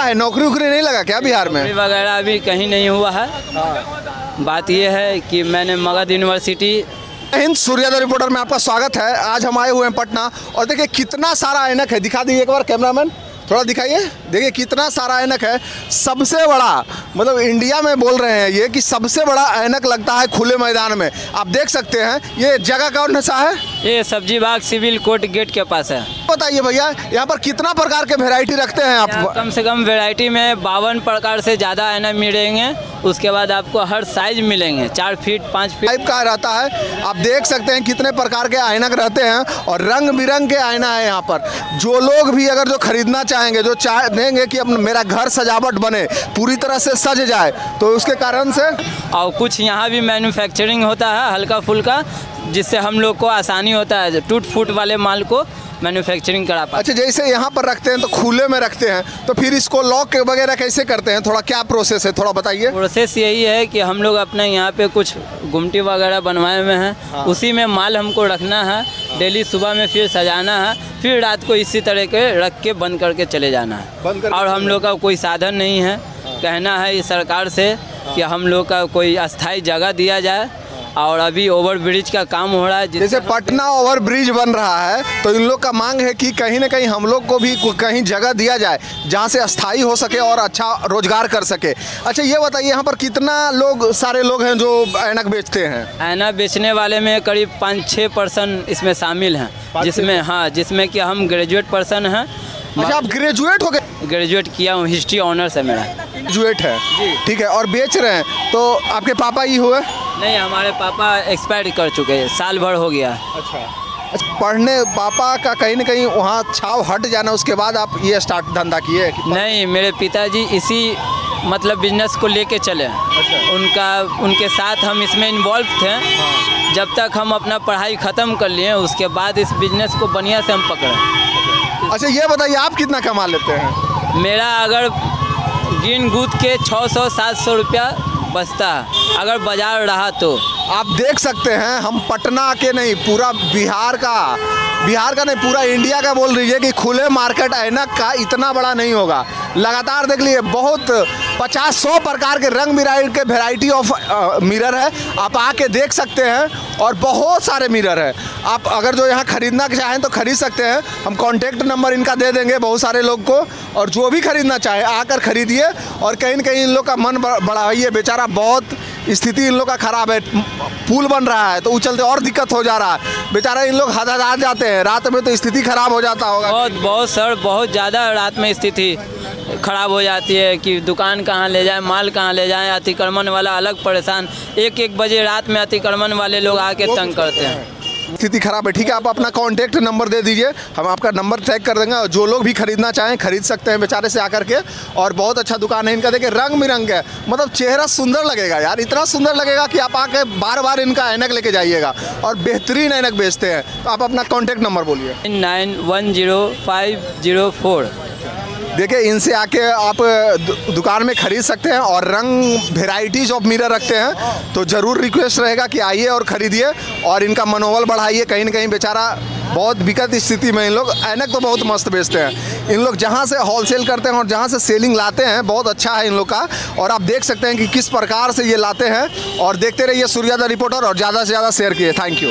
है, नौकरी वोकरी नहीं लगा क्या बिहार में? नौकरी वगैरह अभी कहीं नहीं हुआ है। बात ये है कि मैंने मगध यूनिवर्सिटी। हिंद, सूर्योदय रिपोर्टर में आपका स्वागत है। आज हम आए हुए हैं पटना और देखिए कितना सारा ऐनक है। दिखा दीजिए एक बार कैमरामैन, थोड़ा दिखाइए। देखिए कितना सारा ऐनक है। सबसे बड़ा, मतलब इंडिया में बोल रहे हैं ये कि सबसे बड़ा ऐनक लगता है खुले मैदान में। आप देख सकते हैं ये जगह कौन सा है? ये सब्जी बाग सिविल कोर्ट गेट के पास है। बताइए भैया, यहाँ पर कितना प्रकार के वेराइटी रखते हैं आप? कम से कम वैरायटी में 52 प्रकार से ज़्यादा ऐनक मिलेंगे। उसके बाद आपको हर साइज मिलेंगे, 4 फीट 5 फीट टाइप का रहता है। आप देख सकते हैं कितने प्रकार के ऐनक रहते हैं और रंग बिरंग के आईना है यहाँ पर। जो लोग भी अगर जो खरीदना चाहेंगे, जो चाहेंगे कि अपना मेरा घर सजावट बने, पूरी तरह से सज जाए, तो उसके कारण से और कुछ यहाँ भी मैन्युफैक्चरिंग होता है हल्का फुल्का, जिससे हम लोग को आसानी होता है टूट फूट वाले माल को मैन्युफैक्चरिंग करा पाए। अच्छा, जैसे यहाँ पर रखते हैं तो खुले में रखते हैं, तो फिर इसको लॉक वगैरह कैसे करते हैं? थोड़ा क्या प्रोसेस है, थोड़ा बताइए। प्रोसेस यही है कि हम लोग अपने यहाँ पे कुछ गुमटी वगैरह बनवाए हुए हैं। हाँ। उसी में माल हमको रखना है। डेली सुबह में फिर सजाना है, फिर रात को इसी तरह के रख के बंद करके चले जाना है। और हम लोग का कोई साधन नहीं है। कहना है इस सरकार से कि हम लोग का कोई अस्थायी जगह दिया जाए। और अभी ओवर ब्रिज का काम हो रहा है, जैसे पटना ओवर ब्रिज बन रहा है, तो इन लोग का मांग है कि कहीं ना कहीं हम लोग को भी कहीं जगह दिया जाए जहां से अस्थायी हो सके और अच्छा रोजगार कर सके। अच्छा ये बताइए, यहाँ पर कितना सारे लोग हैं जो ऐनक बेचते हैं? ऐनक बेचने वाले में करीब 5-6 पर्सन इसमें शामिल हैं, जिसमें कि हम ग्रेजुएट पर्सन हैं। अच्छा, आप ग्रेजुएट हो गए? ग्रेजुएट किया हूँ, हिस्ट्री ऑनर्स है मेरा। ग्रेजुएट है, ठीक है। और बेच रहे हैं, तो आपके पापा ही हुए? नहीं, हमारे पापा एक्सपायर कर चुके हैं, साल भर हो गया। अच्छा, पढ़ने पापा का कहीं ना कहीं वहाँ छाव हट जाना, उसके बाद आप ये स्टार्ट धंधा किए? नहीं, मेरे पिताजी इसी मतलब बिजनेस को लेके चले। अच्छा। उनके साथ हम इसमें इन्वॉल्व थे। हाँ। जब तक हम अपना पढ़ाई ख़त्म कर लिए, उसके बाद इस बिजनेस को बढ़िया से हम पकड़े। अच्छा ये बताइए, आप कितना कमा लेते हैं? मेरा अगर गिन गुद के 600-700 रुपया बचता है, अगर बाजार रहा तो। आप देख सकते हैं, हम पटना के नहीं, पूरा बिहार का नहीं, पूरा इंडिया का बोल रही है कि खुले मार्केट ऐनक का इतना बड़ा नहीं होगा। लगातार देख लीजिए, बहुत 50-100 प्रकार के रंग बिरंग के वेराइटी ऑफ मिरर है। आप आके देख सकते हैं और बहुत सारे मिरर है। आप अगर जो यहाँ खरीदना चाहें तो खरीद सकते हैं। हम कॉन्टेक्ट नंबर इनका दे देंगे बहुत सारे लोग को, और जो भी खरीदना चाहे आकर खरीदिए। और कहीं न कहीं इन लोग का मन बढ़ाइए। बेचारा बहुत स्थिति इन लोग का ख़राब है, पुल बन रहा है तो उछलते और दिक्कत हो जा रहा है। बेचारा इन लोग हदादार जाते हैं, रात में तो स्थिति ख़राब हो जाता होगा। बहुत सर, बहुत ज़्यादा रात में स्थिति ख़राब हो जाती है कि दुकान कहाँ ले जाएं, माल कहाँ ले जाएं। अतिक्रमण वाला अलग परेशान, 1-1 बजे रात में अतिक्रमण वाले लोग आके तंग करते हैं। स्थिति खराब है। ठीक है, आप अपना कॉन्टैक्ट नंबर दे दीजिए, हम आपका नंबर टैग कर देंगे। और जो लोग भी खरीदना चाहें खरीद सकते हैं बेचारे से आकर के। और बहुत अच्छा दुकान है इनका। देखिए रंग बिरंग है, मतलब चेहरा सुंदर लगेगा यार, इतना सुंदर लगेगा कि आप आके बार बार इनका ऐनक लेके जाइएगा। और बेहतरीन ऐनक बेचते हैं। तो आप अपना कॉन्टैक्ट नंबर बोलिए। 910504। देखिए इनसे आके आप दुकान में खरीद सकते हैं। और रंग वेराइटीज ऑफ मिरर रखते हैं, तो ज़रूर रिक्वेस्ट रहेगा कि आइए और ख़रीदिए और इनका मनोबल बढ़ाइए। कहीं ना कहीं बेचारा बहुत विकट स्थिति में इन लोग ऐनक तो बहुत मस्त बेचते हैं। इन लोग जहाँ से होलसेल करते हैं और जहाँ से सेलिंग लाते हैं, बहुत अच्छा है इन लोग का। और आप देख सकते हैं कि किस प्रकार से ये लाते हैं। और देखते रहिए सूर्योदय रिपोर्टर और ज़्यादा से ज़्यादा शेयर किए। Thank you.